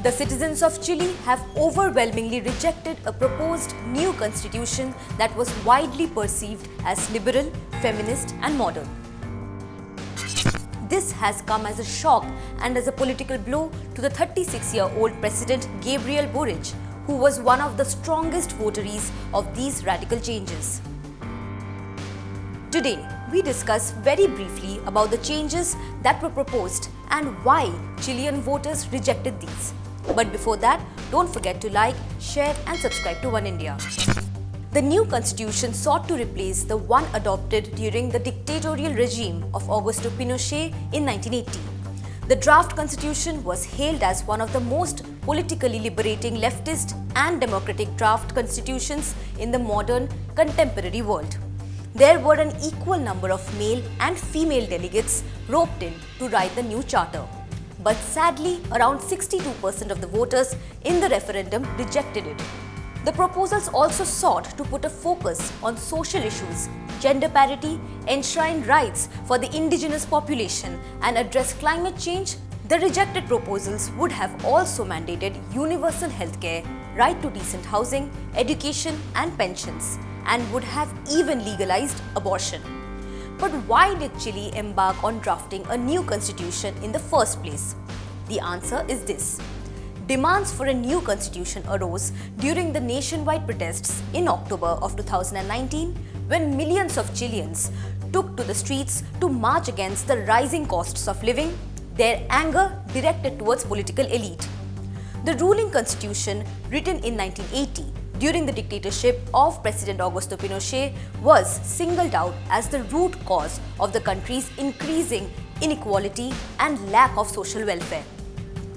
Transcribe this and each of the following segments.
The citizens of Chile have overwhelmingly rejected a proposed new constitution that was widely perceived as liberal, feminist and modern. This has come as a shock and as a political blow to the 36-year-old President Gabriel Boric, who was one of the strongest votaries of these radical changes. Today, we discuss very briefly about the changes that were proposed and why Chilean voters rejected these. But before that, don't forget to like, share and subscribe to One India. The new constitution sought to replace the one adopted during the dictatorial regime of Augusto Pinochet in 1980. The draft constitution was hailed as one of the most politically liberating leftist and democratic draft constitutions in the modern contemporary world. There were an equal number of male and female delegates roped in to write the new charter. But sadly, around 62% of the voters in the referendum rejected it. The proposals also sought to put a focus on social issues, gender parity, enshrine rights for the indigenous population, and address climate change. The rejected proposals would have also mandated universal healthcare, right to decent housing, education, and pensions, and would have even legalized abortion. But why did Chile embark on drafting a new constitution in the first place? The answer is this. Demands for a new constitution arose during the nationwide protests in October of 2019, when millions of Chileans took to the streets to march against the rising costs of living, their anger directed towards political elite. The ruling constitution, written in 1980, during the dictatorship of President Augusto Pinochet, was singled out as the root cause of the country's increasing inequality and lack of social welfare.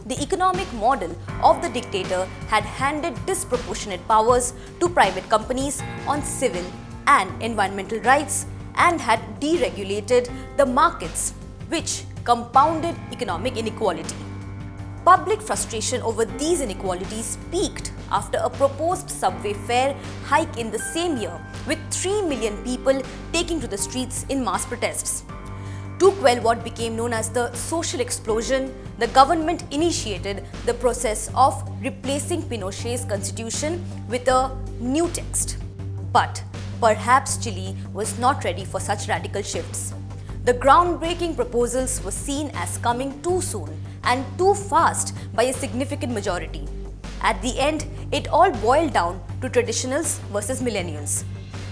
The economic model of the dictator had handed disproportionate powers to private companies on civil and environmental rights and had deregulated the markets, which compounded economic inequality. Public frustration over these inequalities peaked after a proposed subway fare hike in the same year, with 3 million people taking to the streets in mass protests. To quell what became known as the social explosion, the government initiated the process of replacing Pinochet's constitution with a new text. But perhaps Chile was not ready for such radical shifts. The groundbreaking proposals were seen as coming too soon and too fast by a significant majority. At the end, it all boiled down to traditionals versus millennials.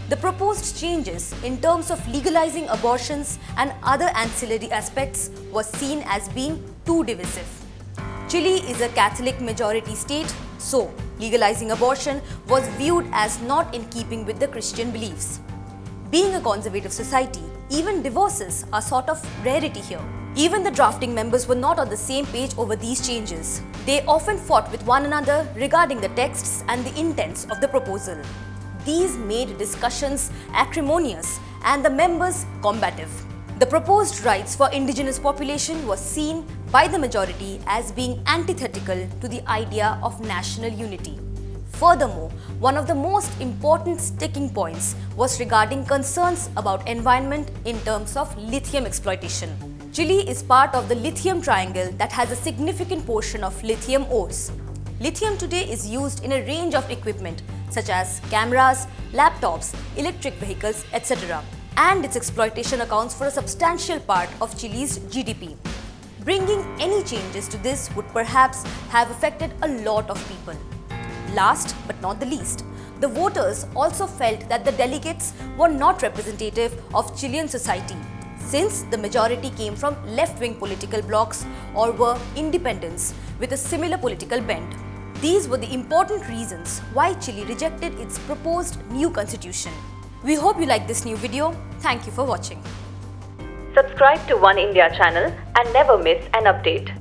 The proposed changes in terms of legalizing abortions and other ancillary aspects was seen as being too divisive. Chile is a Catholic majority state, so legalizing abortion was viewed as not in keeping with the Christian beliefs. Being a conservative society, even divorces are sort of rarity here. Even the drafting members were not on the same page over these changes. They often fought with one another regarding the texts and the intents of the proposal. These made discussions acrimonious and the members combative. The proposed rights for indigenous population was seen by the majority as being antithetical to the idea of national unity. Furthermore, one of the most important sticking points was regarding concerns about environment in terms of lithium exploitation. Chile is part of the lithium triangle that has a significant portion of lithium ores. Lithium today is used in a range of equipment such as cameras, laptops, electric vehicles, etc. And its exploitation accounts for a substantial part of Chile's GDP. Bringing any changes to this would perhaps have affected a lot of people. Last but not the least, the voters also felt that the delegates were not representative of Chilean society, since the majority came from left-wing political blocs or were independents with a similar political bent. These were the important reasons why Chile rejected its proposed new constitution. We hope you like this new video. Thank you for watching. Subscribe to One India channel and never miss an update.